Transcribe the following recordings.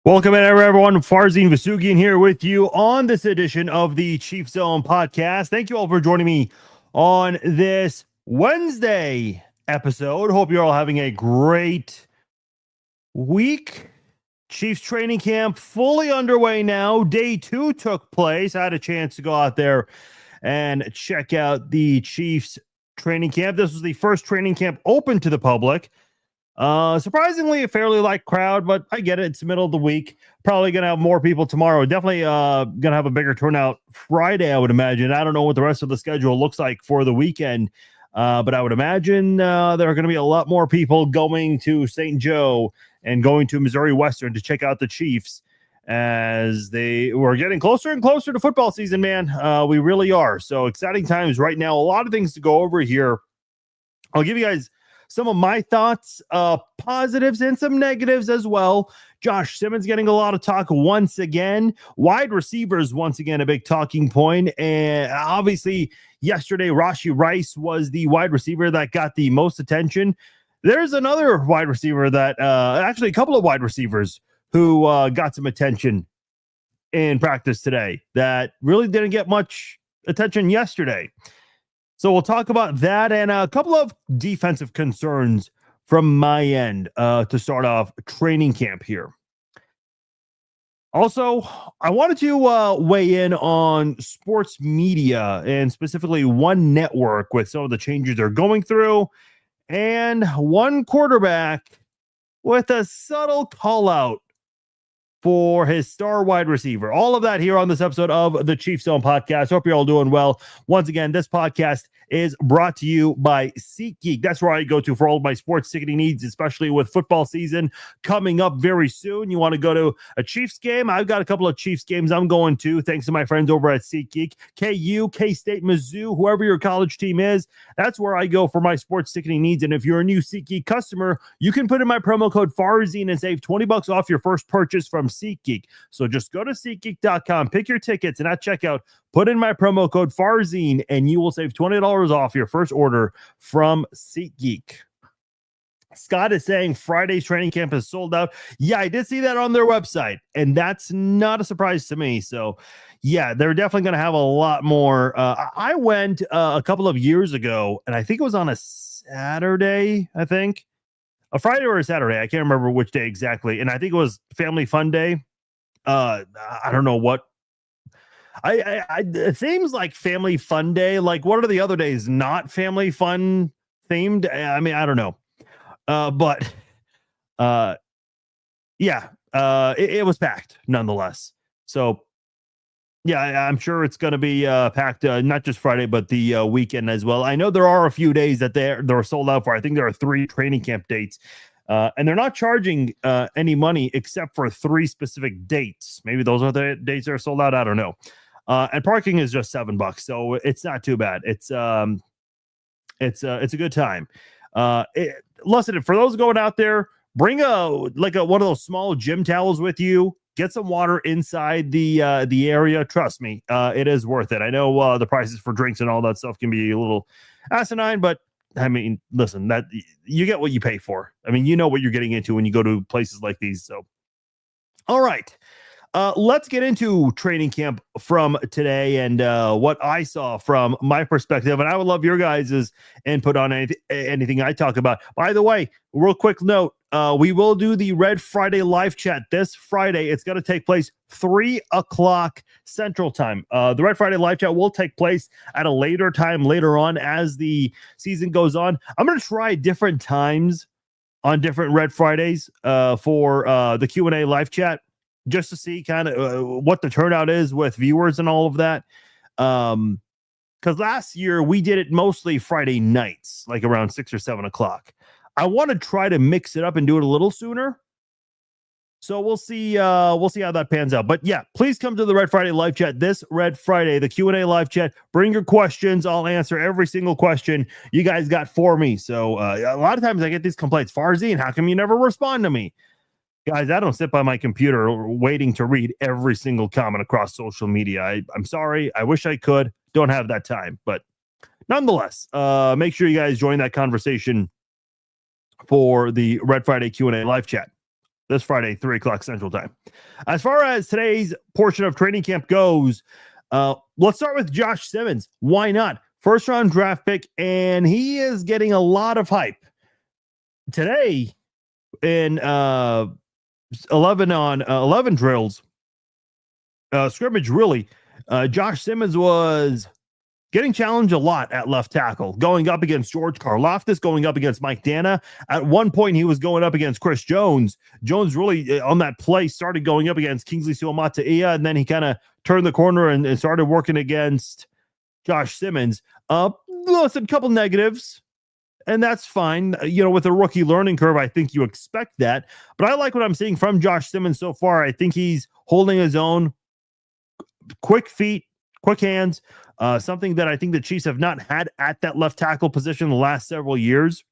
Welcome in, everyone. Farzin Vasugian here with you on this edition of the Chief Zone podcast. Thank you all for joining me on this Wednesday episode. Hope you're all having a great week. Chiefs training camp fully underway now. Day 2 took place. I had a chance to go out there and check out the Chiefs training camp. This was the first training camp open to the public. Surprisingly, a fairly light crowd, but I get it. It's the middle of the week. Probably going to have more people tomorrow. Definitely going to have a bigger turnout Friday, I would imagine. I don't know what the rest of the schedule looks like for the weekend, but I would imagine there are going to be a lot more people going to St. Joe and going to Missouri Western to check out the Chiefs as they were getting closer and closer to football season, man. We really are. So exciting times right now. A lot of things to go over here. I'll give you guys some of my thoughts, positives and some negatives as well. Josh Simmons getting a lot of talk once again. Wide receivers, once again, a big talking point. And obviously, yesterday, Rashee Rice was the wide receiver that got the most attention. There's another wide receiver that, actually, a couple of wide receivers who got some attention in practice today that really didn't get much attention yesterday. So we'll talk about that and a couple of defensive concerns from my end to start off training camp here. Also, I wanted to weigh in on sports media and specifically one network with some of the changes they're going through and one quarterback with a subtle call out for his star wide receiver. All of that here on this episode of the Chief Zone podcast. Hope you're all doing well. Once again, this podcast is brought to you by SeatGeek. That's where I go to for all of my sports ticketing needs, especially with football season coming up very soon. You want to go to a Chiefs game? I've got a couple of Chiefs games I'm going to, thanks to my friends over at SeatGeek. KU, K-State, Mizzou, whoever your college team is, that's where I go for my sports ticketing needs. And if you're a new SeatGeek customer, you can put in my promo code Farzin and save $20 off your first purchase from SeatGeek. So just go to SeatGeek.com, pick your tickets, and at checkout, put in my promo code Farzin, and you will save $20 off your first order from SeatGeek. Scott is saying Friday's training camp is sold out. Yeah, I did see that on their website, and that's not a surprise to me. So, yeah, they're definitely going to have a lot more. I went a couple of years ago, and I think it was on a Saturday, a Friday or a Saturday. I can't remember which day exactly. And I think it was Family Fun Day. I don't know what. It seems like Family Fun Day. Like, what are the other days not Family Fun themed? I mean, I don't know. It was packed nonetheless. So, yeah, I'm sure it's going to be packed, not just Friday, but the weekend as well. I know there are a few days that they're sold out for. I think there are 3 training camp dates, and they're not charging any money except for 3 specific dates. Maybe those are the dates that are sold out. I don't know. And parking is just $7, so it's not too bad. It's a good time. Listen, for those going out there, bring one of those small gym towels with you. Get some water inside the area. Trust me, it is worth it. I know the prices for drinks and all that stuff can be a little asinine, but I mean, listen, that you get what you pay for. I mean, you know what you're getting into when you go to places like these. So, all right. Let's get into training camp from today and what I saw from my perspective. And I would love your guys' input on anything I talk about. By the way, real quick note, we will do the Red Friday live chat this Friday. It's going to take place 3:00 Central Time. The Red Friday live chat will take place at a later time later on as the season goes on. I'm going to try different times on different Red Fridays for the Q&A live chat, just to see kind of what the turnout is with viewers and all of that. Because last year we did it mostly Friday nights, like around 6 or 7 o'clock. I want to try to mix it up and do it a little sooner. So we'll see how that pans out. But yeah, please come to the Red Friday live chat this Red Friday, the Q&A live chat. Bring your questions. I'll answer every single question you guys got for me. So a lot of times I get these complaints. Farzin, how come you never respond to me? Guys, I don't sit by my computer waiting to read every single comment across social media. I'm sorry. I wish I could. Don't have that time. But nonetheless, make sure you guys join that conversation for the Red Friday Q&A live chat. this Friday, 3 o'clock Central Time. As far as today's portion of training camp goes, let's start with Josh Simmons. Why not? First round draft pick, and he is getting a lot of hype. Today, in 11 drills, scrimmage, really, Josh Simmons was getting challenged a lot at left tackle, going up against George Karlaftis, going up against Mike Dana. At one point, he was going up against Chris Jones. Jones really, on that play, started going up against Kingsley Suamataia, and then he kind of turned the corner and started working against Josh Simmons. Listen, a couple negatives, and that's fine. With a rookie learning curve, I think you expect that. But I like what I'm seeing from Josh Simmons so far. I think he's holding his own. Quick feet, quick hands, something that I think the Chiefs have not had at that left tackle position the last several years.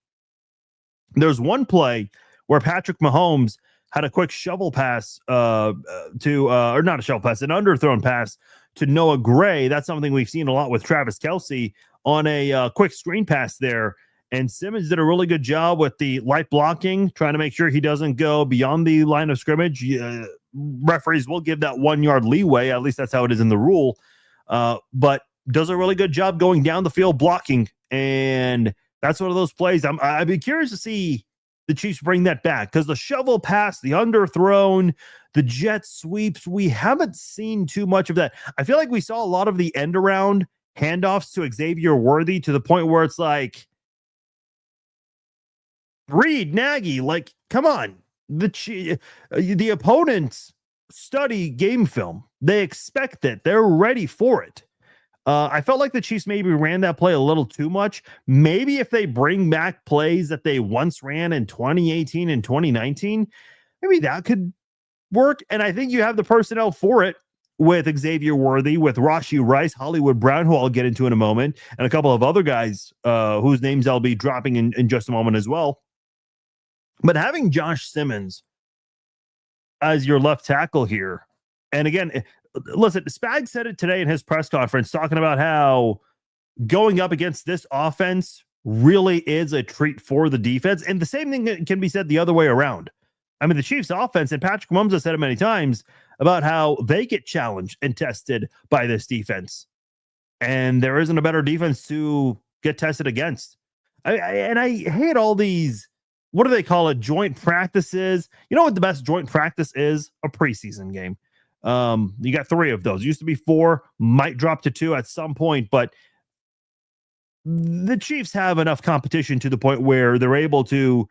There's one play where Patrick Mahomes had a quick shovel pass or not a shovel pass, an underthrown pass to Noah Gray. That's something we've seen a lot with Travis Kelce on a quick screen pass there. And Simmons did a really good job with the light blocking, trying to make sure he doesn't go beyond the line of scrimmage. Referees will give that 1 yard leeway. At least that's how it is in the rule. But does a really good job going down the field blocking. And that's one of those plays. I'd be curious to see the Chiefs bring that back, because the shovel pass, the underthrown, the jet sweeps, we haven't seen too much of that. I feel like we saw a lot of the end around handoffs to Xavier Worthy, to the point where it's like, Reed, Nagy, like, come on. The opponents study game film. They expect it. They're ready for it. I felt like the Chiefs maybe ran that play a little too much. Maybe if they bring back plays that they once ran in 2018 and 2019, maybe that could work. And I think you have the personnel for it with Xavier Worthy, with Rashee Rice, Hollywood Brown, who I'll get into in a moment, and a couple of other guys whose names I'll be dropping in just a moment as well. But having Josh Simmons as your left tackle here, and again, listen, Spag said it today in his press conference, talking about how going up against this offense really is a treat for the defense. And the same thing can be said the other way around. I mean, the Chiefs offense, and Patrick Mahomes has said it many times about how they get challenged and tested by this defense. And there isn't a better defense to get tested against. I hate all these, what do they call it? Joint practices. You know what the best joint practice is? A preseason game. You got 3 of those. Used to be 4, might drop to 2 at some point, but the Chiefs have enough competition to the point where they're able to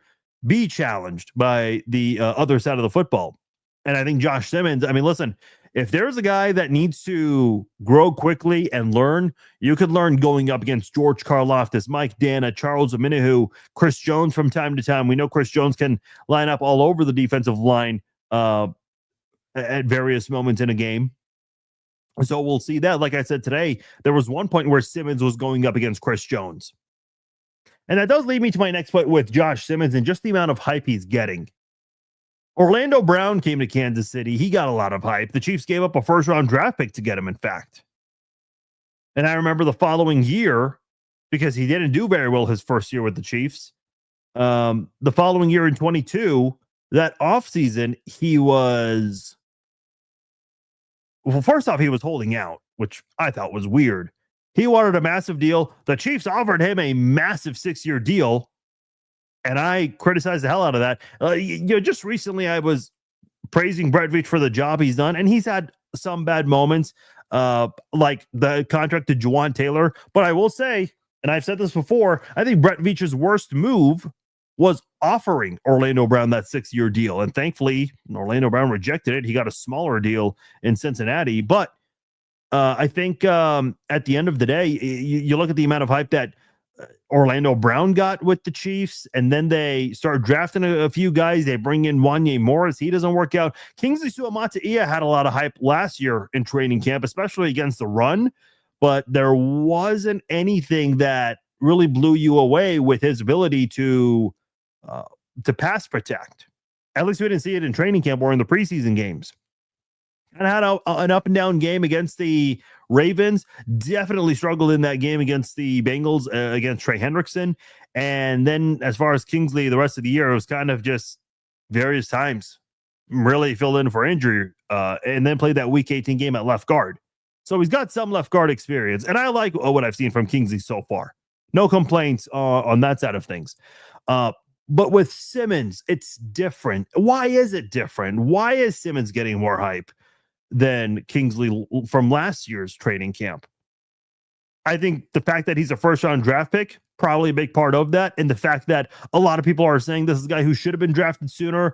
be challenged by the other side of the football. And I think Josh Simmons, I mean, listen, if there's a guy that needs to grow quickly and learn, you could learn going up against George Karlaftis, Mike Dana, Charles Omenihu, Chris Jones from time to time. We know Chris Jones can line up all over the defensive line at various moments in a game. So we'll see that. Like I said today, there was one point where Simmons was going up against Chris Jones. And that does lead me to my next point with Josh Simmons and just the amount of hype he's getting. Orlando Brown came to Kansas City. He got a lot of hype. The Chiefs gave up a first-round draft pick to get him, in fact. And I remember the following year, because he didn't do very well his first year with the Chiefs, the following year in 22, that offseason, he was... Well, first off, he was holding out, which I thought was weird. He wanted a massive deal. The Chiefs offered him a massive 6-year deal, and I criticized the hell out of that. Just recently I was praising Brett Veach for the job he's done, and he's had some bad moments, like the contract to Juwan Taylor. But I will say, and I've said this before, I think Brett Veach's worst move was offering Orlando Brown that 6-year deal. And thankfully, Orlando Brown rejected it. He got a smaller deal in Cincinnati. But I think at the end of the day, you look at the amount of hype that Orlando Brown got with the Chiefs, and then they start drafting a few guys. They bring in Wanya Morris. He doesn't work out. Kingsley Suamataia had a lot of hype last year in training camp, especially against the run. But there wasn't anything that really blew you away with his ability to pass protect. At least we didn't see it in training camp or in the preseason games. And had an up and down game against the Ravens. Definitely struggled in that game against the Bengals, against Trey Hendrickson. And then as far as Kingsley, the rest of the year, it was kind of just various times. really filled in for injury, and then played that Week 18 game at left guard. So he's got some left guard experience, and I like what I've seen from Kingsley so far. No complaints on that side of things. But with Simmons, it's different. Why is it different? Why is Simmons getting more hype than Kingsley from last year's training camp? I think the fact that he's a first-round draft pick, probably a big part of that. And the fact that a lot of people are saying this is a guy who should have been drafted sooner,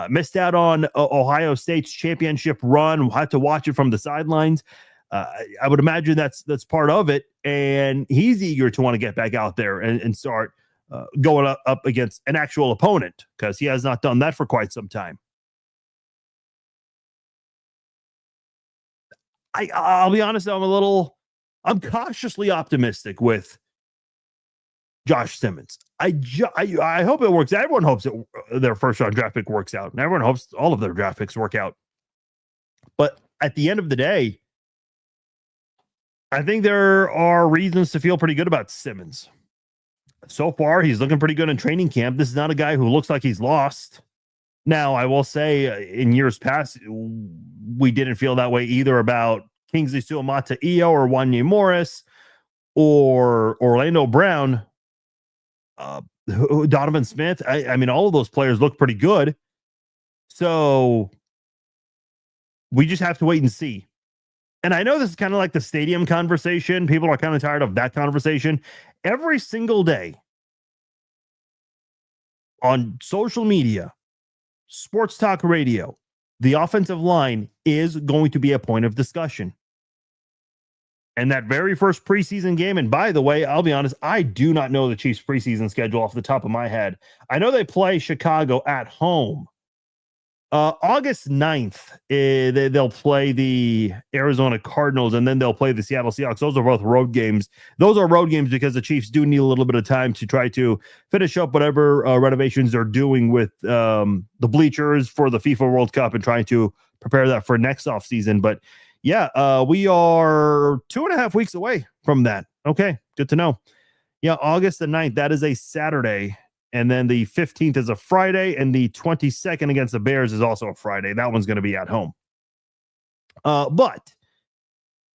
missed out on Ohio State's championship run, had to watch it from the sidelines. I would imagine that's part of it. And he's eager to want to get back out there and start going up against an actual opponent, because he has not done that for quite some time. I'll be honest, I'm cautiously optimistic with Josh Simmons. I hope it works. Everyone hopes their first round draft pick works out, and everyone hopes all of their draft picks work out. But at the end of the day, I think there are reasons to feel pretty good about Simmons. So far, he's looking pretty good in training camp. This is not a guy who looks like he's lost. Now, I will say in years past, we didn't feel that way either about Kingsley Suamataia or Wanya Morris or Orlando Brown, Donovan Smith. I mean, all of those players look pretty good. So we just have to wait and see. And I know this is kind of like the stadium conversation. People are kind of tired of that conversation. Every single day on social media, sports talk radio, the offensive line is going to be a point of discussion. And that very first preseason game, and by the way, I'll be honest, I do not know the Chiefs' preseason schedule off the top of my head. I know they play Chicago at home. August 9th, they'll play the Arizona Cardinals, and then they'll play the Seattle Seahawks. Those are both road games. Those are road games because the Chiefs do need a little bit of time to try to finish up whatever renovations they're doing with the bleachers for the FIFA World Cup and trying to prepare that for next offseason. But yeah, we are 2.5 weeks away from that. Okay, good to know. Yeah, August the 9th, that is a Saturday. And then the 15th is a Friday, and the 22nd against the Bears is also a Friday. That one's going to be at home. But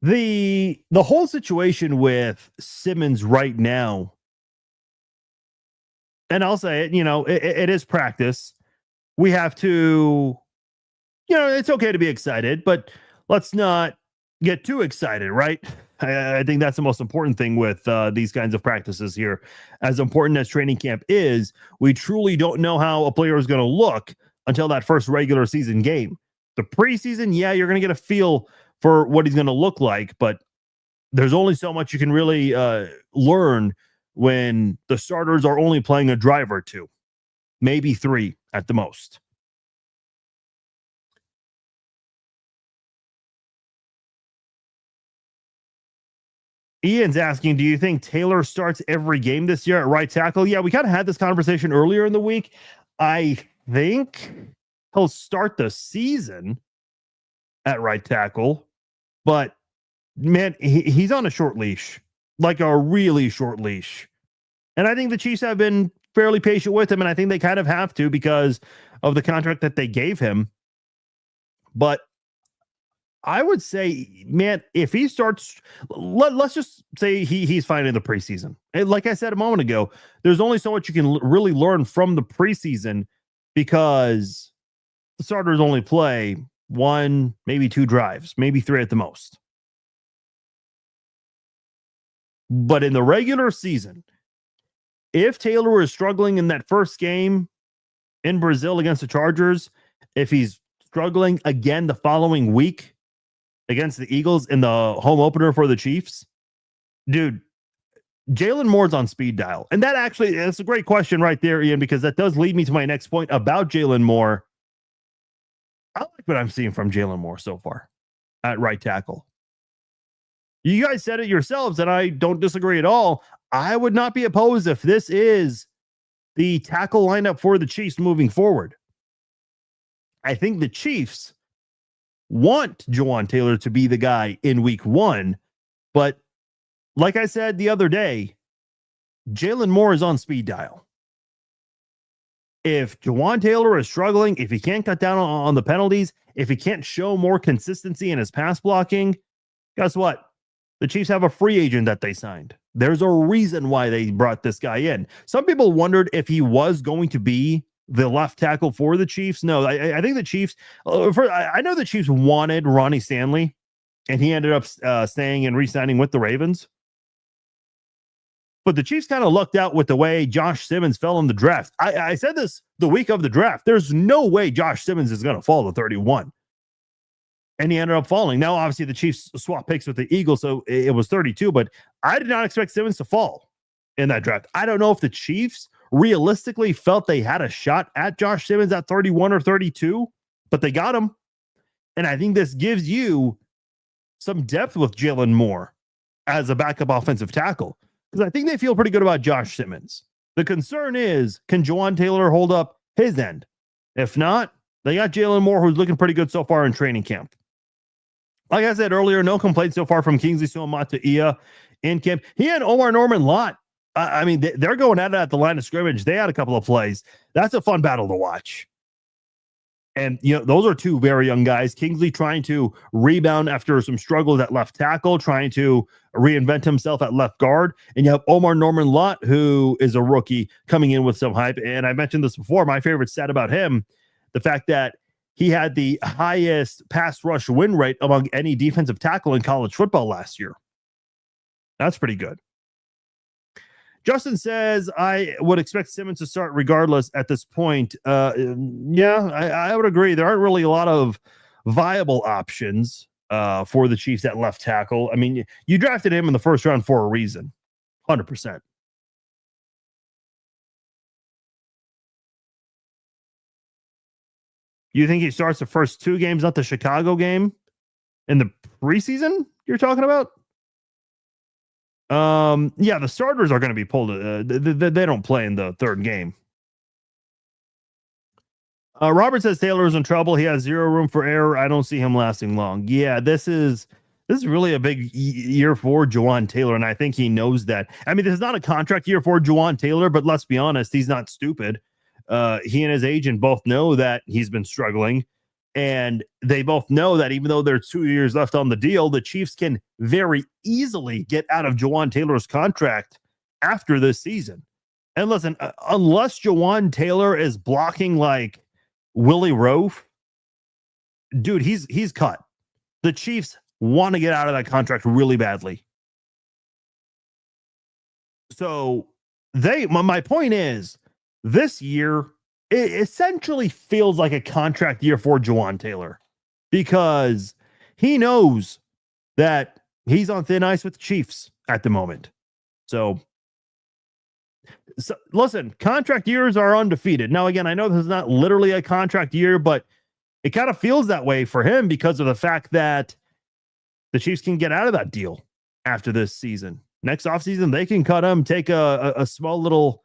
the whole situation with Simmons right now, and I'll say it, it is practice. We have to, it's okay to be excited, but let's not get too excited, right? I think that's the most important thing with these kinds of practices here. As important as training camp is, we truly don't know how a player is going to look until that first regular season game. The preseason, yeah, you're going to get a feel for what he's going to look like, but there's only so much you can really learn when the starters are only playing a drive or two, maybe 3 at the most. Ian's asking, do you think Taylor starts every game this year at right tackle? Yeah, we kind of had this conversation earlier in the week. I think he'll start the season at right tackle, but man, he's on a short leash, like a really short leash. And I think the Chiefs have been fairly patient with him, and I think they kind of have to because of the contract that they gave him. But I would say, man, if he starts, let's just say he's fine in the preseason. And like I said a moment ago, there's only so much you can really learn from the preseason because the starters only play 1, maybe 2 drives, maybe 3 at the most. But in the regular season, if Taylor is struggling in that first game in Brazil against the Chargers, if he's struggling again the following week against the Eagles in the home opener for the Chiefs, dude, Jalen Moore's on speed dial. And that's a great question right there, Ian, because that does lead me to my next point about Jalen Moore. I like what I'm seeing from Jalen Moore so far at right tackle. You guys said it yourselves, and I don't disagree at all. I would not be opposed if this is the tackle lineup for the Chiefs moving forward. I think the Chiefs want Jawaan Taylor to be the guy in week 1. But like I said the other day, Jalen Moore is on speed dial. if Jawan Taylor is struggling, if he can't cut down on the penalties, if he can't show more consistency in his pass blocking, guess what? The Chiefs have a free agent that they signed. There's a reason why they brought this guy in. Some people wondered if he was going to be the left tackle for the Chiefs. No, I think the Chiefs, I know the Chiefs wanted Ronnie Stanley, and he ended up staying and re-signing with the Ravens. But the Chiefs kind of lucked out with the way Josh Simmons fell in the draft. I said this the week of the draft. There's no way Josh Simmons is going to fall to 31. And he ended up falling. Now, obviously, the Chiefs swap picks with the Eagles, so it was 32. But I did not expect Simmons to fall in that draft. I don't know if the Chiefs realistically felt they had a shot at Josh Simmons at 31 or 32, but they got him. And I think this gives you some depth with Jalen Moore as a backup offensive tackle, because I think they feel pretty good about Josh Simmons. The concern is, can Jawan Taylor hold up his end? If not, they got Jalen Moore, who's looking pretty good so far in training camp. Like I said earlier, no complaints so far from Kingsley Suamataia in camp. He and Omar Norman-Lott, I mean, they're going at it at the line of scrimmage. They had a couple of plays. That's a fun battle to watch. And, you know, those are two very young guys. Kingsley trying to rebound after some struggles at left tackle, trying to reinvent himself at left guard. And you have Omar Norman-Lott, who is a rookie coming in with some hype. And I mentioned this before. My favorite stat about him, the fact that he had the highest pass rush win rate among any defensive tackle in college football last year. That's pretty good. Justin says, I would expect Simmons to start regardless at this point. Yeah, I would agree. There aren't really a lot of viable options for the Chiefs at left tackle. I mean, you drafted him in the first round for a reason. 100%. You think he starts the first two games, not the Chicago game in the preseason you're talking about? Yeah, the starters are going to be pulled. They don't play in the third game. Robert says Taylor is in trouble. He has zero room for error. I don't see him lasting long. Yeah, this is really a big year for Jawan Taylor, and I think he knows that. I mean, this is not a contract year for Jawan Taylor, but let's be honest, he's not stupid. He and his agent both know that he's been struggling, and they both know that even though there's 2 years left on the deal, the Chiefs can very easily get out of Jawan Taylor's contract after this season. And listen, unless Jawan Taylor is blocking like Willie Roaf, dude, he's cut. The Chiefs want to get out of that contract really badly. So my point is, this year, it essentially feels like a contract year for Jawan Taylor, because he knows that he's on thin ice with the Chiefs at the moment. So listen, contract years are undefeated. Now, again, I know this is not literally a contract year, but it kind of feels that way for him because of the fact that the Chiefs can get out of that deal after this season. Next offseason, they can cut him, take a small little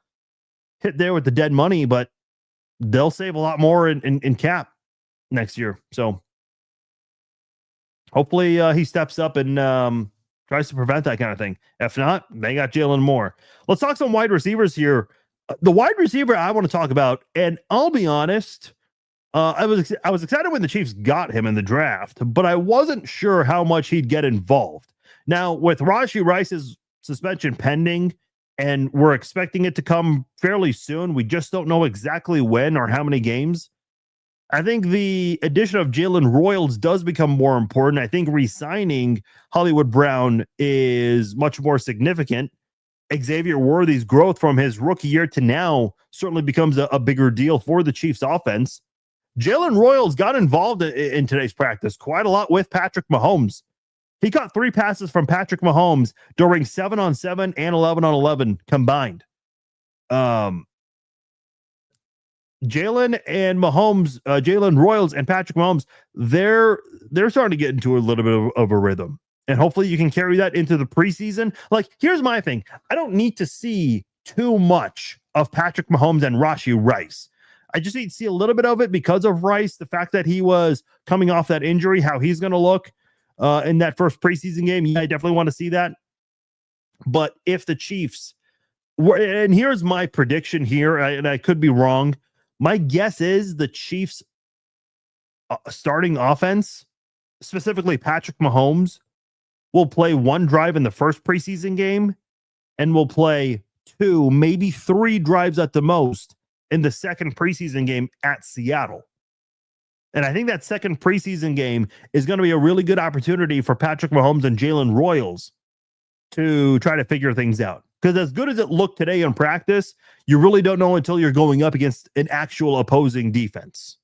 hit there with the dead money, but they'll save a lot more in cap next year. So hopefully he steps up and tries to prevent that kind of thing. If not, they got Jalen Moore. Let's talk some wide receivers here. The wide receiver I want to talk about, and I'll be honest, I was excited when the Chiefs got him in the draft, but I wasn't sure how much he'd get involved. Now, with Rashee Rice's suspension pending, and we're expecting it to come fairly soon, we just don't know exactly when or how many games. I think the addition of Jalen Royals does become more important. I think re-signing Hollywood Brown is much more significant. Xavier Worthy's growth from his rookie year to now certainly becomes a bigger deal for the Chiefs offense. Jalen Royals got involved in today's practice quite a lot with Patrick Mahomes. He caught 3 passes from Patrick Mahomes during 7-on-7 and 11-on-11 combined. Jalen and Mahomes, Jalen Royals and Patrick Mahomes, they're starting to get into a little bit of a rhythm. And hopefully you can carry that into the preseason. Like, here's my thing. I don't need to see too much of Patrick Mahomes and Rashee Rice. I just need to see a little bit of it because of Rice, the fact that he was coming off that injury, how he's going to look in that first preseason game. Yeah, I definitely want to see that. But if the Chiefs were, and here's my prediction here, and I could be wrong, My guess is the Chiefs starting offense, specifically Patrick Mahomes, will play one drive in the first preseason game and will play 2, maybe 3 drives at the most in the second preseason game at Seattle. And I think that second preseason game is going to be a really good opportunity for Patrick Mahomes and Jalen Royals to try to figure things out. Because as good as it looked today in practice, you really don't know until you're going up against an actual opposing defense.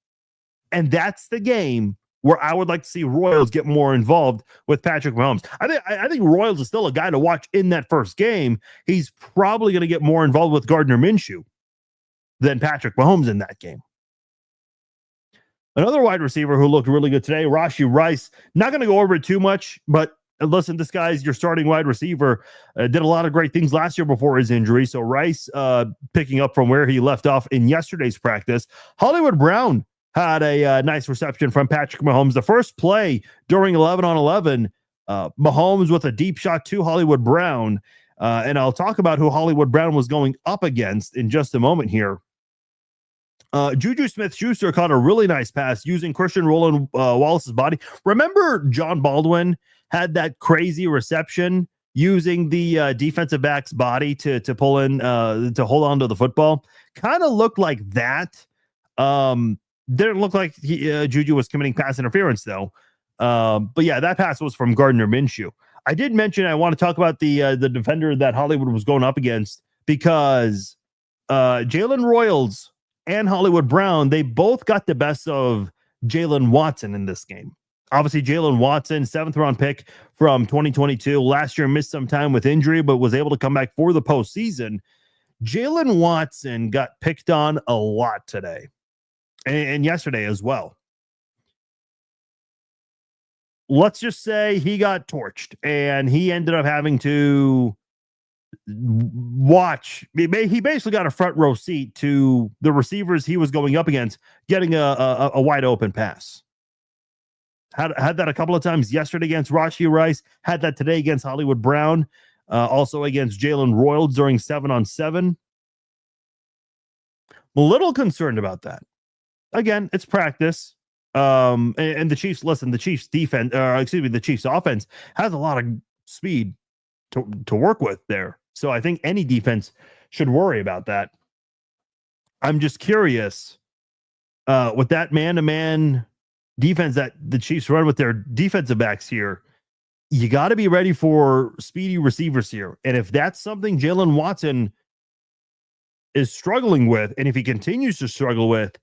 And that's the game where I would like to see Royals get more involved with Patrick Mahomes. I think Royals is still a guy to watch in that first game. He's probably going to get more involved with Gardner Minshew than Patrick Mahomes in that game. Another wide receiver who looked really good today, Rashee Rice. Not going to go over it too much, but listen, this guy's your starting wide receiver. Did a lot of great things last year before his injury. So Rice picking up from where he left off in yesterday's practice. Hollywood Brown had a nice reception from Patrick Mahomes. The first play during 11-on-11, Mahomes with a deep shot to Hollywood Brown. And I'll talk about who Hollywood Brown was going up against in just a moment here. Juju Smith-Schuster caught a really nice pass using Christian Roland Wallace's body. Remember John Baldwin had that crazy reception using the defensive back's body to pull in, to hold on to the football? Kind of looked like that. Didn't look like Juju was committing pass interference, though. But yeah, that pass was from Gardner Minshew. I did mention I want to talk about the defender that Hollywood was going up against because Jalen Royals and Hollywood Brown, they both got the best of Jaylen Watson in this game. Obviously, Jaylen Watson, 7th-round pick from 2022. Last year missed some time with injury, but was able to come back for the postseason. Jaylen Watson got picked on a lot today and yesterday as well. Let's just say he got torched and he ended up having to watch. He basically got a front row seat to the receivers he was going up against getting a wide open pass. Had that a couple of times yesterday against Rashee Rice. Had that today against Hollywood Brown. Also against Jalen Royals during 7-on-7. I'm a little concerned about that. Again, it's practice. And the Chiefs, listen, the Chiefs defense, the Chiefs offense has a lot of speed to work with there. So I think any defense should worry about that. I'm just curious with that man-to-man defense that the Chiefs run with their defensive backs here. You got to be ready for speedy receivers here. And if that's something Jaylen Watson is struggling with, and if he continues to struggle with,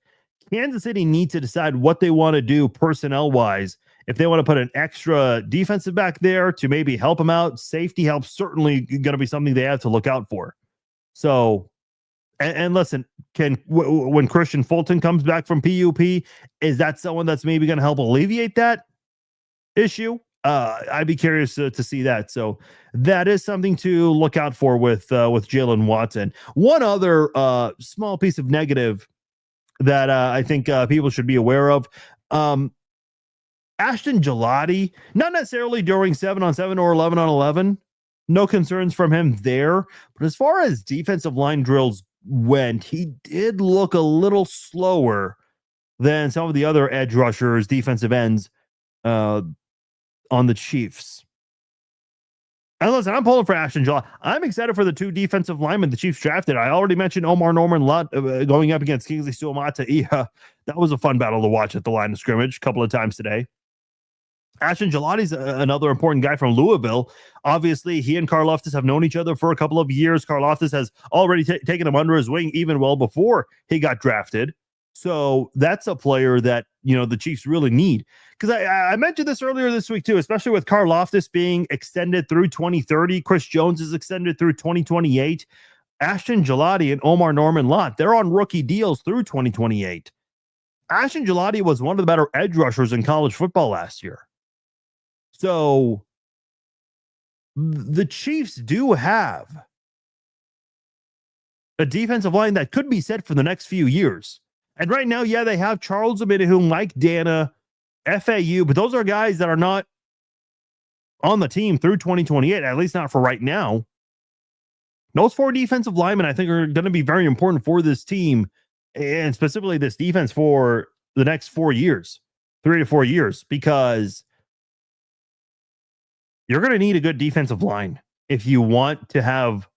Kansas City needs to decide what they want to do personnel-wise. If they want to put an extra defensive back there to maybe help him out, safety help certainly going to be something they have to look out for. So, and listen, when Christian Fulton comes back from PUP, is that someone that's maybe going to help alleviate that issue? I'd be curious to see that. So that is something to look out for with Jaylen Watson. One other small piece of negative that I think people should be aware of. Ashton Gillotte, not necessarily during 7-on-7 or 11-on-11. No concerns from him there. But as far as defensive line drills went, he did look a little slower than some of the other edge rushers, defensive ends on the Chiefs. And listen, I'm pulling for Ashton Gillotte. I'm excited for the 2 defensive linemen the Chiefs drafted. I already mentioned Omar Norman-Lott going up against Kingsley Suamata. Yeah, that was a fun battle to watch at the line of scrimmage a couple of times today. Ashton Gillotte is another important guy from Louisville. Obviously, he and Karlaftis have known each other for a couple of years. Karlaftis has already taken him under his wing even well before he got drafted. So that's a player that, the Chiefs really need. Because I mentioned this earlier this week too, especially with Karlaftis being extended through 2030. Chris Jones is extended through 2028. Ashton Gillotte and Omar Norman-Lott, they're on rookie deals through 2028. Ashton Gillotte was one of the better edge rushers in college football last year. So the Chiefs do have a defensive line that could be set for the next few years. And right now, yeah, they have Charles Omenihu, Mike Dana, FAU, but those are guys that are not on the team through 2028, at least not for right now. Those 4 defensive linemen, I think, are going to be very important for this team and specifically this defense for the next 4 years, 3 to 4 years, because you're going to need a good defensive line if you want to have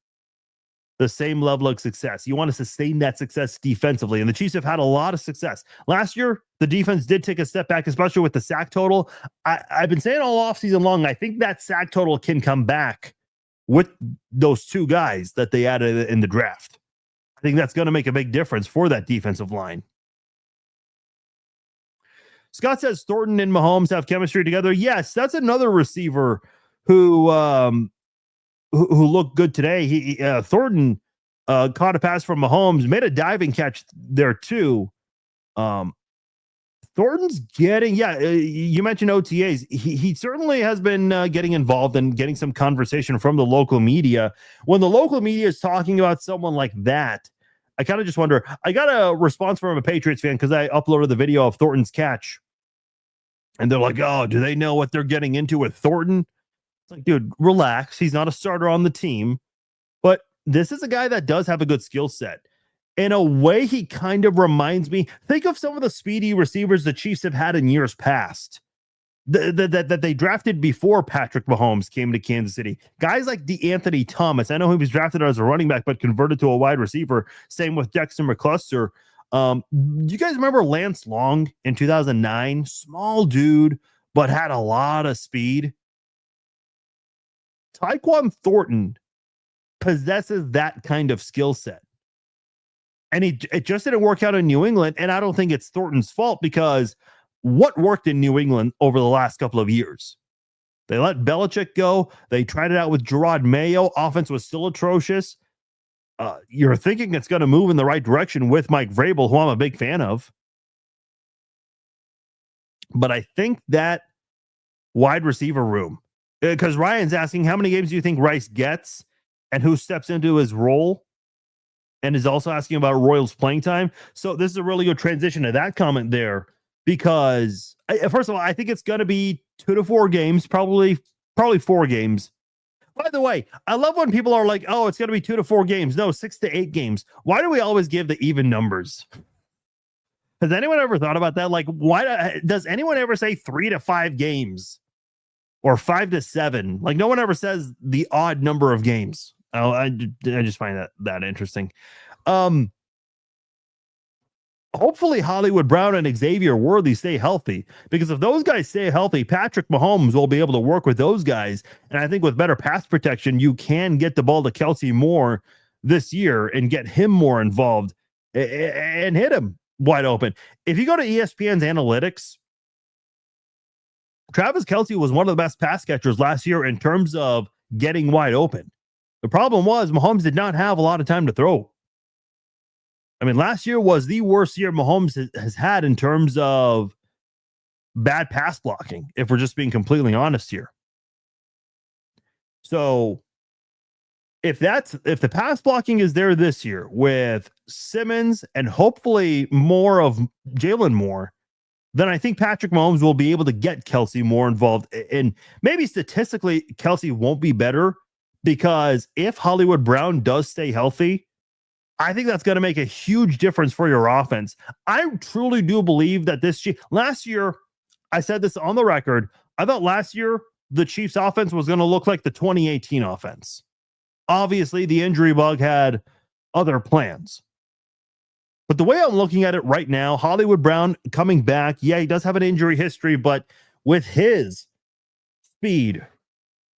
the same level of success. You want to sustain that success defensively. And the Chiefs have had a lot of success. Last year, the defense did take a step back, especially with the sack total. I've been saying all offseason long, I think that sack total can come back with those two guys that they added in the draft. I think that's going to make a big difference for that defensive line. Scott says Thornton and Mahomes have chemistry together. Yes, that's another receiver who looked good today. Thornton caught a pass from Mahomes, made a diving catch there too. Thornton's getting, you mentioned OTAs. He certainly has been getting involved and getting some conversation from the local media. When the local media is talking about someone like that, I kind of just wonder. I got a response from a Patriots fan because I uploaded the video of Thornton's catch. And they're like, oh, do they know what they're getting into with Thornton? It's like, dude, relax. He's not a starter on the team. But this is a guy that does have a good skill set. In a way, he kind of reminds me, think of some of the speedy receivers the Chiefs have had in years past that they drafted before Patrick Mahomes came to Kansas City. Guys like DeAnthony Thomas. I know he was drafted as a running back, but converted to a wide receiver. Same with Dexter McCluster. You guys remember Lance Long in 2009? Small dude, but had a lot of speed. Tyquan Thornton possesses that kind of skill set. And it just didn't work out in New England. And I don't think it's Thornton's fault, because what worked in New England over the last couple of years? They let Belichick go. They tried it out with Gerard Mayo. Offense was still atrocious. You're thinking it's going to move in the right direction with Mike Vrabel, who I'm a big fan of. But I think that wide receiver room, because Ryan's asking, how many games do you think Rice gets and who steps into his role? And is also asking about Royals playing time. So this is a really good transition to that comment there, because first of all, I think it's going to be 2 to 4 games, probably 4 games. By the way, I love when people are like, oh, it's going to be 2 to 4 games. No, 6 to 8 games. Why do we always give the even numbers? Has anyone ever thought about that? Like, why does anyone ever say 3 to 5 games or 5 to 7? Like, no one ever says the odd number of games. Oh, I just find that interesting. Hopefully Hollywood Brown and Xavier Worthy stay healthy, because if those guys stay healthy, Patrick Mahomes will be able to work with those guys. And I think with better pass protection, you can get the ball to Kelce more this year and get him more involved and hit him wide open. If you go to ESPN's analytics, Travis Kelce was one of the best pass catchers last year in terms of getting wide open. The problem was Mahomes did not have a lot of time to throw. I mean, last year was the worst year Mahomes has had in terms of bad pass blocking, if we're just being completely honest here. So if the pass blocking is there this year with Simmons and hopefully more of Jalen Moore, then I think Patrick Mahomes will be able to get Kelce more involved. And maybe statistically, Kelce won't be better, because if Hollywood Brown does stay healthy, I think that's going to make a huge difference for your offense. I truly do believe that last year, I said this on the record, I thought last year the Chiefs offense was going to look like the 2018 offense. Obviously, the injury bug had other plans. But the way I'm looking at it right now, Hollywood Brown coming back, yeah, he does have an injury history, but with his speed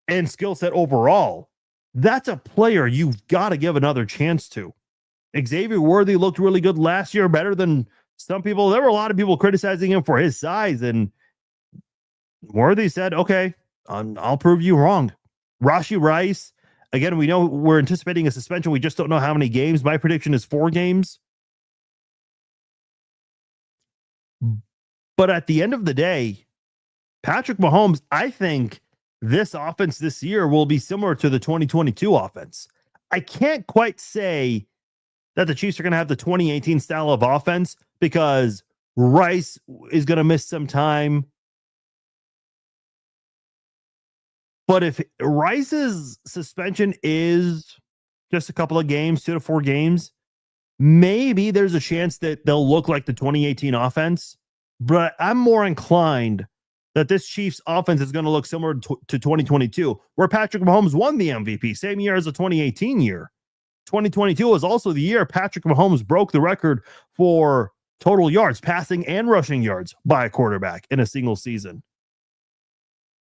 and skill set overall, that's a player you've got to give another chance to. Xavier Worthy looked really good last year, better than some people. There were a lot of people criticizing him for his size, and Worthy said, okay, I'll prove you wrong. Rashee Rice, again, we know we're anticipating a suspension. We just don't know how many games. My prediction is 4 games. But at the end of the day, Patrick Mahomes, I think this offense this year will be similar to the 2022 offense. I can't quite say that the Chiefs are going to have the 2018 style of offense, because Rice is going to miss some time. But if Rice's suspension is just a couple of games, 2 to 4 games, maybe there's a chance that they'll look like the 2018 offense, but I'm more inclined that this Chiefs offense is going to look similar to 2022, where Patrick Mahomes won the MVP, same year as the 2018 year. 2022 was also the year Patrick Mahomes broke the record for total yards, passing and rushing yards by a quarterback in a single season.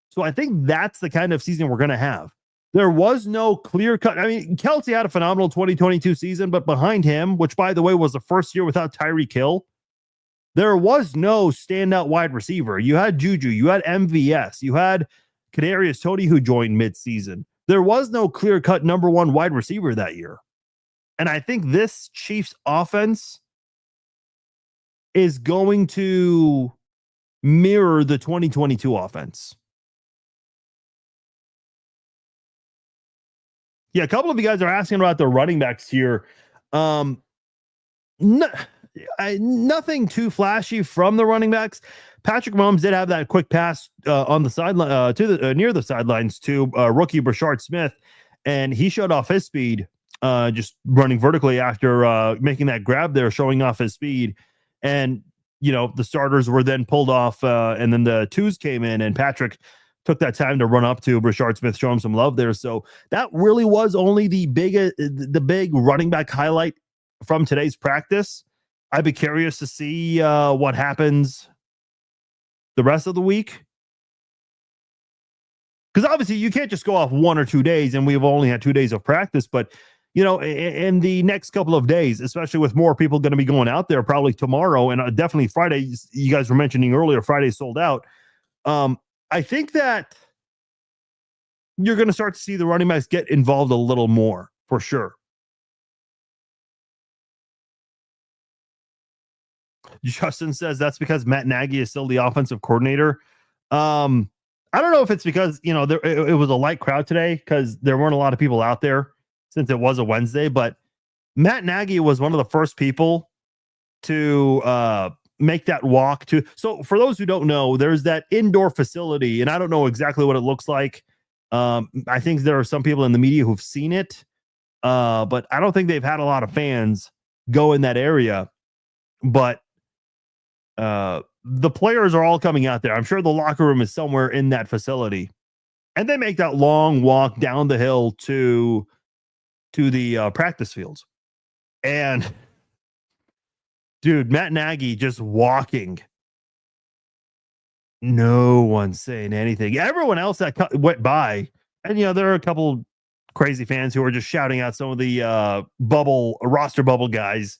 So I think that's the kind of season we're going to have. There was no clear cut. I mean, Kelce had a phenomenal 2022 season, but behind him, which by the way was the first year without Tyreek Hill, there was no standout wide receiver. You had Juju, you had MVS, you had Kadarius Toney who joined midseason. There was no clear cut number one wide receiver that year. And I think this Chiefs offense is going to mirror the 2022 offense. Yeah, a couple of you guys are asking about the running backs here. Nothing too flashy from the running backs. Patrick Mahomes did have that quick pass on the sideline to the near the sidelines to rookie Brashard Smith, and he showed off his speed, just running vertically after making that grab there, showing off his speed. And you know the starters were then pulled off, and then the twos came in, and Patrick took that time to run up to Brashard Smith, show him some love there. So that really was only the big running back highlight from today's practice. I'd be curious to see what happens the rest of the week. Because obviously you can't just go off 1 or 2 days, and we've only had 2 days of practice. But, you know, in the next couple of days, especially with more people going to be going out there probably tomorrow and definitely Friday, you guys were mentioning earlier, Friday sold out. I think that you're going to start to see the running backs get involved a little more for sure. Justin says that's because Matt Nagy is still the offensive coordinator. I don't know if it's because, you know, it was a light crowd today because there weren't a lot of people out there since it was a Wednesday, but Matt Nagy was one of the first people to make that walk to. So for those who don't know, there's that indoor facility, and I don't know exactly what it looks like. I think there are some people in the media who've seen it, but I don't think they've had a lot of fans go in that area. But the players are all coming out there. I'm sure the locker room is somewhere in that facility, and they make that long walk down the hill to the practice fields. And dude, Matt Nagy just walking. No one's saying anything. Everyone else that went by, and you know, there are a couple crazy fans who are just shouting out some of the roster bubble guys,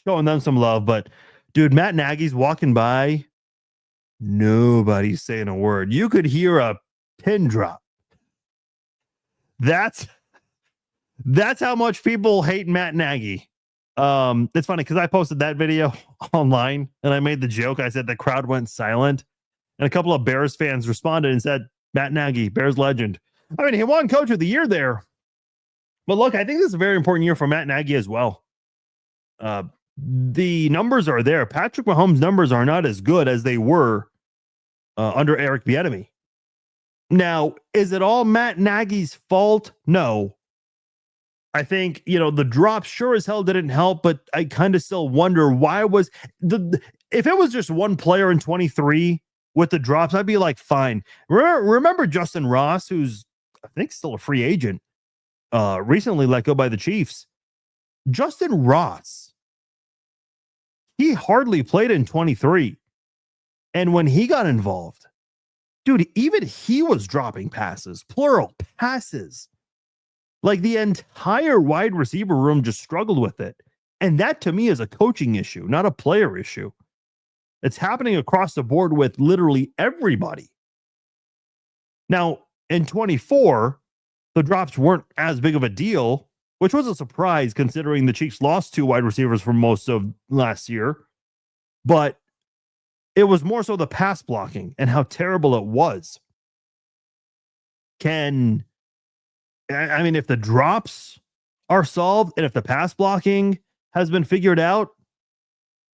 showing them some love. But dude, Matt Nagy's walking by. Nobody's saying a word. You could hear a pin drop. That's how much people hate Matt Nagy. It's funny because I posted that video online and I made the joke. I said the crowd went silent, and a couple of Bears fans responded and said, Matt Nagy, Bears legend. I mean, he won coach of the year there. But look, I think this is a very important year for Matt Nagy as well. The numbers are there. Patrick Mahomes' numbers are not as good as they were under Eric Bieniemy. Now, is it all Matt Nagy's fault? No. I think, you know, the drop sure as hell didn't help, but I kind of still wonder why was if it was just one player in 23 with the drops, I'd be like, fine. Remember Justin Ross, who's I think still a free agent, recently let go by the Chiefs. Justin Ross, he hardly played in 23. And when he got involved, dude, even he was dropping passes, plural passes. Like the entire wide receiver room just struggled with it. And that to me is a coaching issue, not a player issue. It's happening across the board with literally everybody. Now, in 24, the drops weren't as big of a deal, which was a surprise considering the Chiefs lost 2 wide receivers for most of last year. But it was more so the pass blocking and how terrible it was. I mean, if the drops are solved and if the pass blocking has been figured out,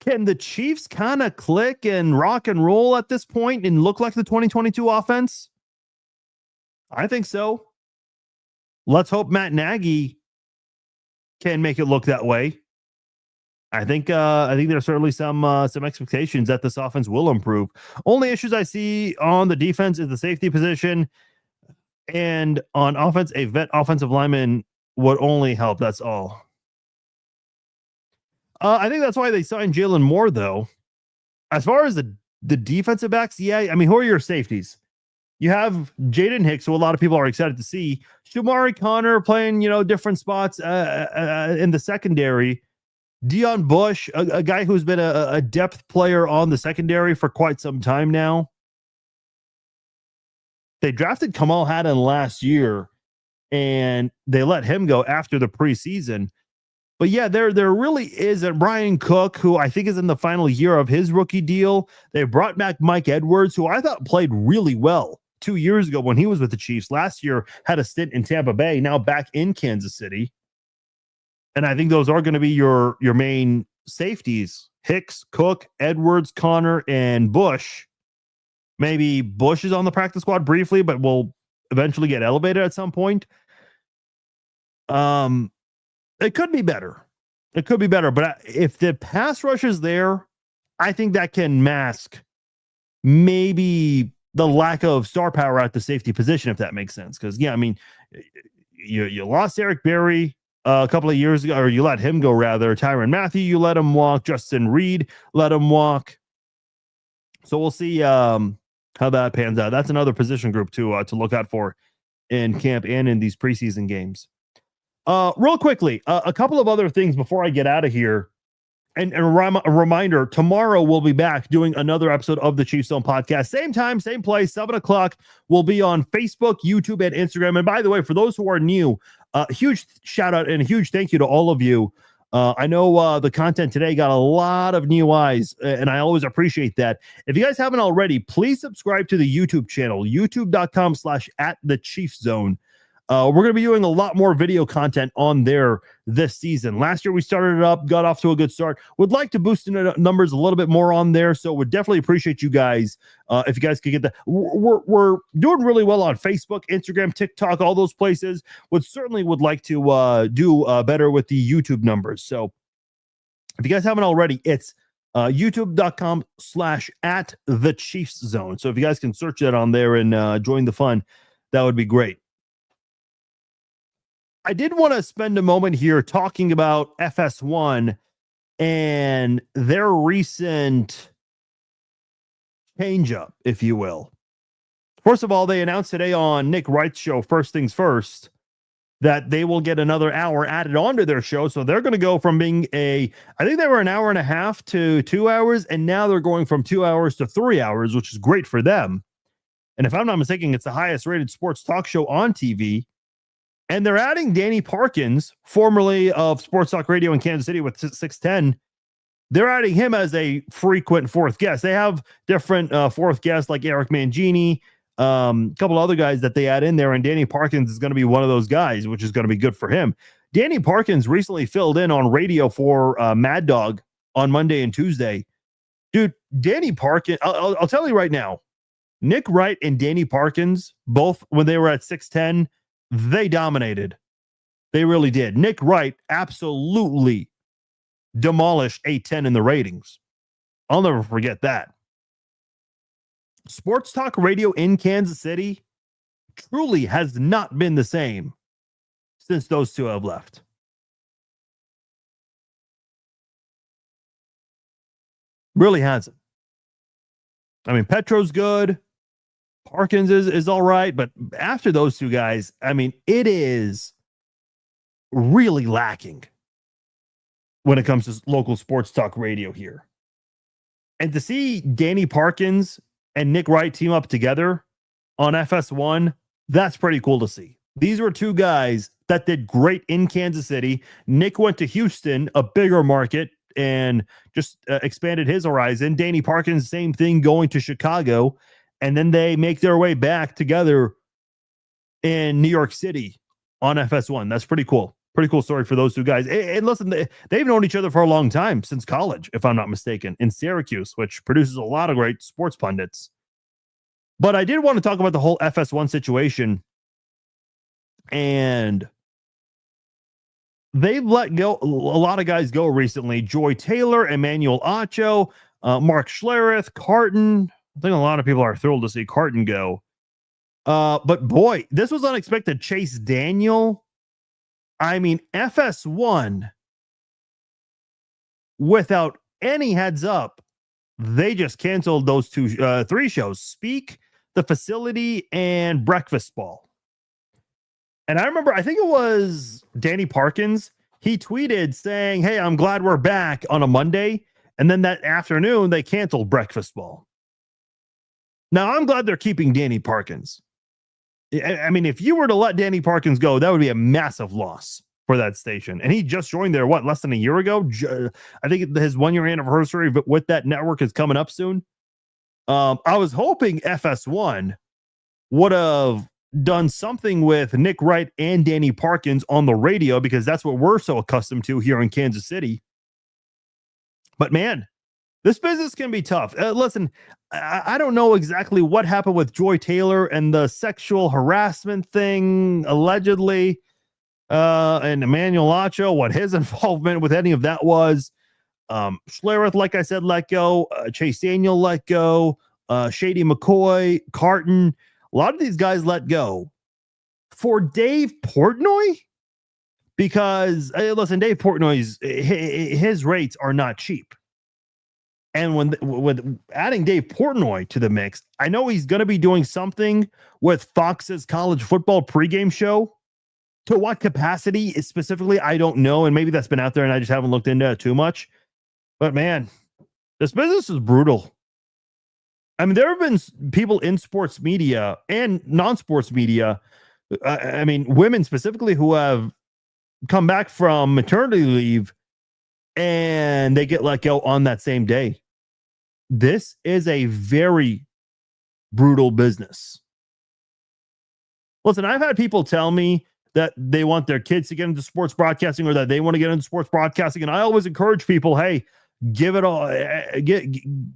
can the Chiefs kind of click and rock and roll at this point and look like the 2022 offense? I think so. Let's hope Matt Nagy can make it look that way. I think there's certainly some expectations that this offense will improve. Only issues I see on the defense is the safety position, and on offense, a vet offensive lineman would only help. That's all. I think that's why they signed Jalen Moore, though. As far as the defensive backs, yeah, I mean, who are your safeties? You have Jaden Hicks, who a lot of people are excited to see. Shamari Connor playing, different spots in the secondary. Dion Bush, a guy who's been a depth player on the secondary for quite some time now. They drafted Kamal Haddon last year, and they let him go after the preseason. But yeah, there really is a Brian Cook, who I think is in the final year of his rookie deal. They brought back Mike Edwards, who I thought played really well 2 years ago when he was with the Chiefs. Last year had a stint in Tampa Bay, now back in Kansas City. And I think those are going to be your main safeties: Hicks, Cook, Edwards, Connor, and Bush. Maybe Bush is on the practice squad briefly, but will eventually get elevated at some point. It could be better. It could be better. But if the pass rush is there, I think that can mask maybe the lack of star power at the safety position, if that makes sense. Because, yeah, I mean, you lost Eric Berry a couple of years ago, or you let him go, rather. Tyrann Mathieu, you let him walk. Justin Reed, let him walk. So we'll see how that pans out. That's another position group to look out for in camp and in these preseason games. Real quickly, a couple of other things before I get out of here. And a reminder, tomorrow we'll be back doing another episode of the Chiefs Zone podcast. Same time, same place, 7 o'clock. We'll be on Facebook, YouTube, and Instagram. And by the way, for those who are new, huge shout out and a huge thank you to all of you. I know the content today got a lot of new eyes, and I always appreciate that. If you guys haven't already, please subscribe to the YouTube channel, youtube.com/@thechiefszone. We're going to be doing a lot more video content on there this season. Last year, we started it up, got off to a good start. Would like to boost the numbers a little bit more on there, so would definitely appreciate you guys if you guys could get that. We're doing really well on Facebook, Instagram, TikTok, all those places. Would like to do better with the YouTube numbers. So if you guys haven't already, it's youtube.com/@thechiefszone. So if you guys can search that on there and join the fun, that would be great. I did want to spend a moment here talking about FS1 and their recent change up, if you will. First of all, they announced today on Nick Wright's show, First Things First, that they will get another hour added onto their show. So they're going to go from being I think they were an hour and a half to 2 hours, and now they're going from 2 hours to 3 hours, which is great for them. And if I'm not mistaken, it's the highest rated sports talk show on TV. And they're adding Danny Parkins, formerly of Sports Talk Radio in Kansas City with 610. They're adding him as a frequent fourth guest. They have different fourth guests like Eric Mangini, a couple other guys that they add in there, and Danny Parkins is going to be one of those guys, which is going to be good for him. Danny Parkins recently filled in on radio for Mad Dog on Monday and Tuesday. Dude, Danny Parkins, I'll tell you right now, Nick Wright and Danny Parkins, both when they were at 610, they dominated. They really did. Nick Wright absolutely demolished 810 in the ratings. I'll never forget that. Sports talk radio in Kansas City truly has not been the same since those two have left. Really hasn't. I mean, Petro's good. Parkins is all right, but after those two guys, I mean, it is really lacking when it comes to local sports talk radio here. And to see Danny Parkins and Nick Wright team up together on FS1, that's pretty cool to see. These were two guys that did great in Kansas City. Nick went to Houston, a bigger market, and just expanded his horizon. Danny Parkins, same thing, going to Chicago. And then they make their way back together in New York City on FS1. That's pretty cool. Pretty cool story for those two guys. And listen, they've known each other for a long time, since college, if I'm not mistaken, in Syracuse, which produces a lot of great sports pundits. But I did want to talk about the whole FS1 situation. And they've let go a lot of guys go recently. Joy Taylor, Emmanuel Acho, Mark Schlereth, Carton. I think a lot of people are thrilled to see Carton go. But boy, this was unexpected. Chase Daniel. I mean, FS1, without any heads up, they just canceled those three shows: Speak, The Facility, and Breakfast Ball. And I remember, I think it was Danny Parkins. He tweeted saying, "Hey, I'm glad we're back," on a Monday. And then that afternoon, they canceled Breakfast Ball. Now, I'm glad they're keeping Danny Parkins. I mean, if you were to let Danny Parkins go, that would be a massive loss for that station. And he just joined there, less than a year ago? I think his 1-year anniversary with that network is coming up soon. I was hoping FS1 would have done something with Nick Wright and Danny Parkins on the radio, because that's what we're so accustomed to here in Kansas City. But man, this business can be tough. Listen, I don't know exactly what happened with Joy Taylor and the sexual harassment thing, allegedly, and Emmanuel Acho, what his involvement with any of that was. Schlereth, like I said, let go. Chase Daniel let go. Shady McCoy, Carton. A lot of these guys let go. For Dave Portnoy, because, listen, Dave Portnoy's, his rates are not cheap. And with adding Dave Portnoy to the mix, I know he's going to be doing something with Fox's college football pregame show. To what capacity specifically, I don't know. And maybe that's been out there and I just haven't looked into it too much. But man, this business is brutal. I mean, there have been people in sports media and non-sports media, I mean, women specifically, who have come back from maternity leave and they get let go on that same day. This is a very brutal business. Listen, I've had people tell me that they want their kids to get into sports broadcasting, or that they want to get into sports broadcasting. And I always encourage people, hey, give it all,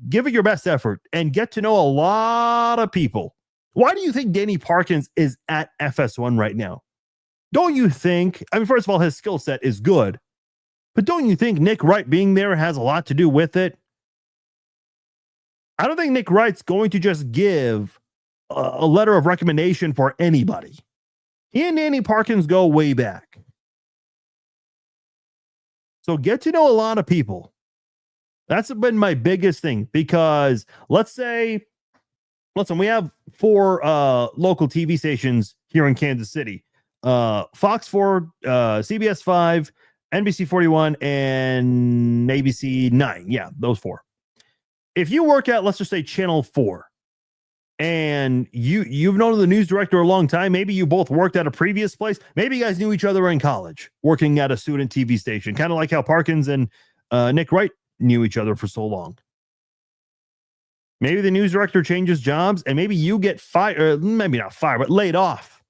give it your best effort and get to know a lot of people. Why do you think Danny Parkins is at FS1 right now? Don't you think, I mean, first of all, his skill set is good, but don't you think Nick Wright being there has a lot to do with it? I don't think Nick Wright's going to just give a letter of recommendation for anybody. He and Danny Parkins go way back. So get to know a lot of people. That's been my biggest thing, because listen, we have 4 local TV stations here in Kansas City. Fox 4, CBS 5, NBC 41, and ABC 9. Yeah, those 4. If you work at, let's just say, Channel 4, and you've known the news director a long time, maybe you both worked at a previous place, maybe you guys knew each other in college working at a student TV station, kind of like how Parkins and Nick Wright knew each other for so long. Maybe the news director changes jobs and maybe you get fired, or maybe not fired, but laid off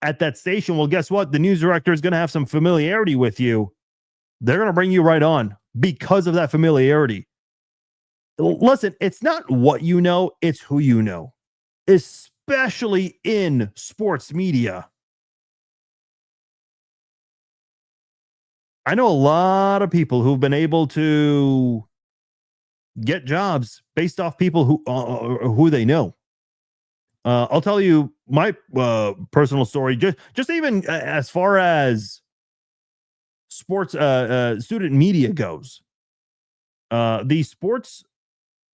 at that station. Well, guess what? The news director is going to have some familiarity with you. They're going to bring you right on because of that familiarity. Listen, it's not what you know, it's who you know, especially in sports media. I know a lot of people who've been able to get jobs based off people who they know. I'll tell you my personal story, just even as far as sports student media goes. The sports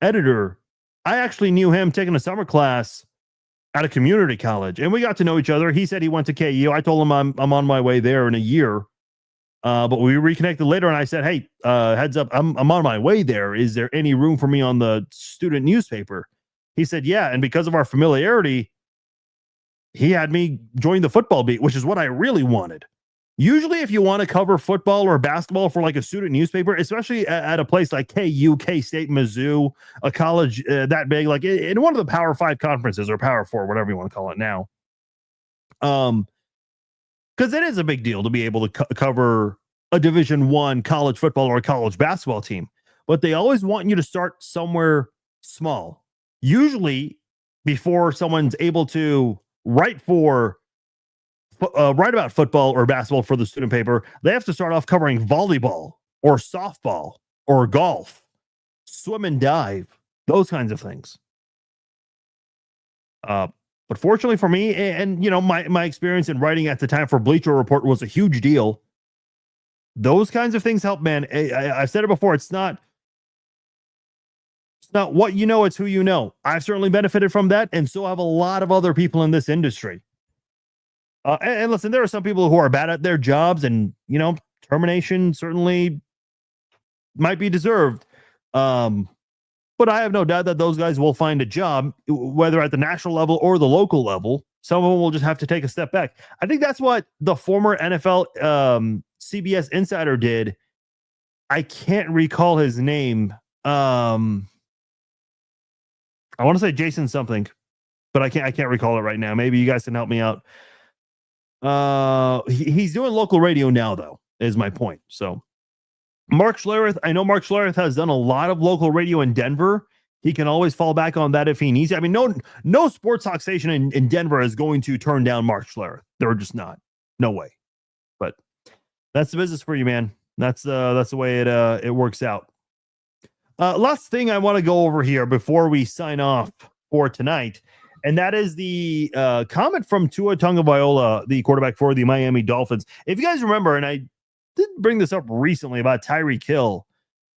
editor, I actually knew him taking a summer class at a community college, and we got to know each other. He said he went to KU. I told him I'm on my way there in a year. But we reconnected later, and I said, hey, heads up, I'm on my way there. Is there any room for me on the student newspaper? He said, yeah. And because of our familiarity, he had me join the football beat, which is what I really wanted. Usually, if you want to cover football or basketball for like a student newspaper, especially at a place like KU, K-State, Mizzou, a college that big, like in one of the Power 5 conferences, or Power 4, whatever you want to call it now. Because it is a big deal to be able to cover a Division I college football or a college basketball team. But they always want you to start somewhere small. Usually, before someone's able to write for write about football or basketball for the student paper, they have to start off covering volleyball or softball or golf, swim and dive, those kinds of things. But fortunately for me, and my experience in writing at the time for Bleacher Report was a huge deal. Those kinds of things help, man. I've said it before. It's not what you know, it's who you know. I've certainly benefited from that, and so have a lot of other people in this industry. And listen, there are some people who are bad at their jobs, and termination certainly might be deserved. But I have no doubt that those guys will find a job, whether at the national level or the local level. Some of them will just have to take a step back. I think that's what the former NFL CBS insider did. I can't recall his name. I want to say Jason something, but I can't recall it right now. Maybe you guys can help me out. He's doing local radio now, though, is my point. So Mark Schlereth, I know Mark Schlereth has done a lot of local radio in Denver. He can always fall back on that if he needs. I mean, no sports talk station in Denver is going to turn down Mark Schlereth. They're just not. No way. But that's the business for you, man. That's the way it works out. Last thing I want to go over here before we sign off for tonight, and that is the comment from Tua Tagovailoa, the quarterback for the Miami Dolphins. If you guys remember, and I did bring this up recently about Tyreek Hill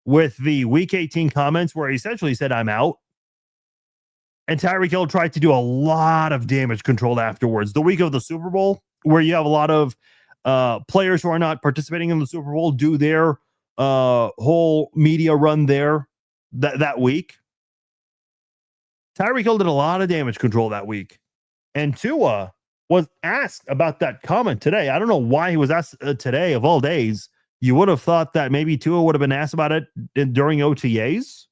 with the Week 18 comments where he essentially said, "I'm out." And Tyreek Hill tried to do a lot of damage control afterwards. The week of the Super Bowl, where you have a lot of players who are not participating in the Super Bowl do their whole media run there that week. Tyreek Hill did a lot of damage control that week. And Tua was asked about that comment today. I don't know why he was asked today of all days. You would have thought that maybe Tua would have been asked about it during OTAs.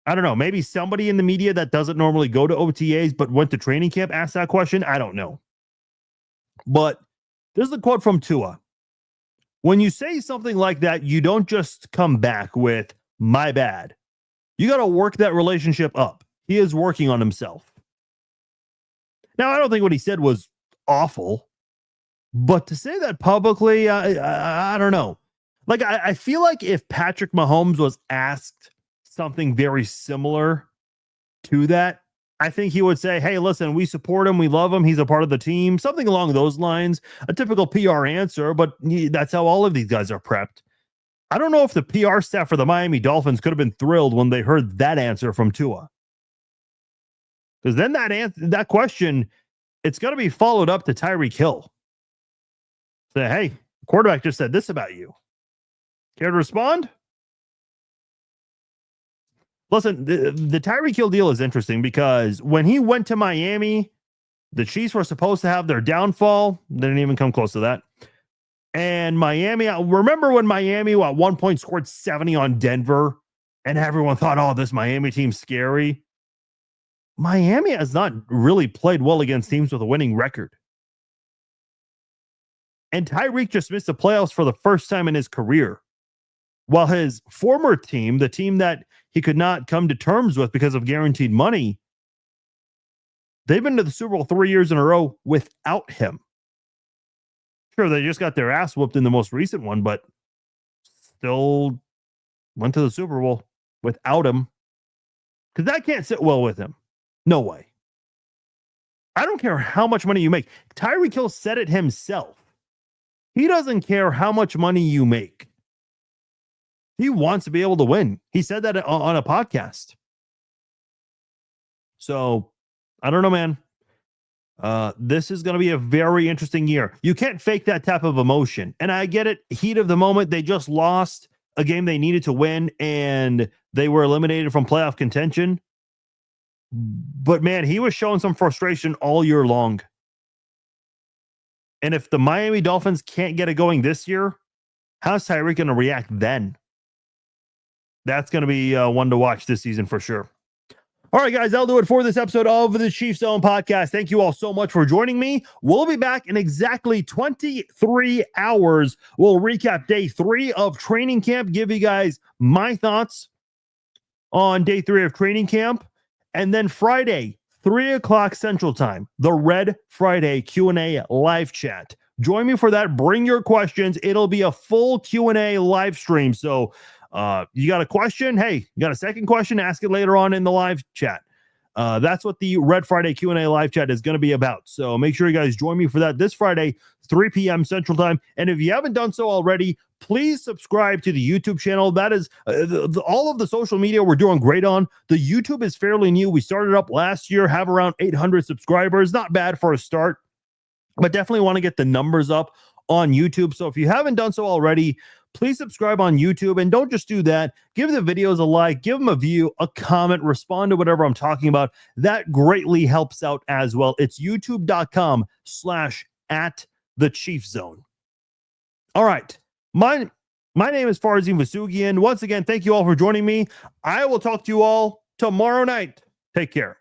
I don't know. Maybe somebody in the media that doesn't normally go to OTAs but went to training camp asked that question. I don't know. But this is a quote from Tua. When you say something like that, you don't just come back with, "My bad." You got to work that relationship up. He is working on himself. Now, I don't think what he said was awful, but to say that publicly, I don't know. Like, I feel like if Patrick Mahomes was asked something very similar to that, I think he would say, "Hey, listen, we support him. We love him. He's a part of the team." Something along those lines. A typical PR answer, but that's how all of these guys are prepped. I don't know if the PR staff for the Miami Dolphins could have been thrilled when they heard that answer from Tua. Because then that question, it's going to be followed up to Tyreek Hill. Say, "Hey, the quarterback just said this about you. Care to respond?" Listen, the Tyreek Hill deal is interesting because when he went to Miami, the Chiefs were supposed to have their downfall. They didn't even come close to that. And Miami, remember when Miami at one point scored 70 on Denver and everyone thought, "Oh, this Miami team's scary." Miami has not really played well against teams with a winning record. And Tyreek just missed the playoffs for the first time in his career. While his former team, the team that he could not come to terms with because of guaranteed money, they've been to the Super Bowl 3 years in a row without him. Sure, they just got their ass whooped in the most recent one, but still went to the Super Bowl without him. Because that can't sit well with him. No way. I don't care how much money you make. Tyreek Hill said it himself. He doesn't care how much money you make. He wants to be able to win. He said that on a podcast. So, I don't know, man. This is going to be a very interesting year. You can't fake that type of emotion. And I get it. Heat of the moment. They just lost a game they needed to win, and they were eliminated from playoff contention. But, man, he was showing some frustration all year long. And if the Miami Dolphins can't get it going this year, how's Tyreek going to react then? That's going to be one to watch this season for sure. All right, guys, that'll do it for this episode of the Chiefs Zone podcast. Thank you all so much for joining me. We'll be back in exactly 23 hours. We'll recap day 3 of training camp, give you guys my thoughts on day 3 of training camp. And then Friday, 3 o'clock Central Time, the Red Friday Q&A live chat. Join me for that. Bring your questions. It'll be a full Q&A live stream. So you got a question? Hey, you got a second question? Ask it later on in the live chat. That's what the Red Friday Q&A live chat is going to be about. So make sure you guys join me for that this Friday, 3 p.m. Central Time. And if you haven't done so already, please subscribe to the YouTube channel. That is all of the social media we're doing great on. The YouTube is fairly new. We started up last year, have around 800 subscribers. Not bad for a start, but definitely want to get the numbers up on YouTube. So if you haven't done so already, please subscribe on YouTube, and don't just do that. Give the videos a like, give them a view, a comment, respond to whatever I'm talking about. That greatly helps out as well. It's youtube.com/@thechiefzone. All right. My name is Farzin Vousoughian. Once again, thank you all for joining me. I will talk to you all tomorrow night. Take care.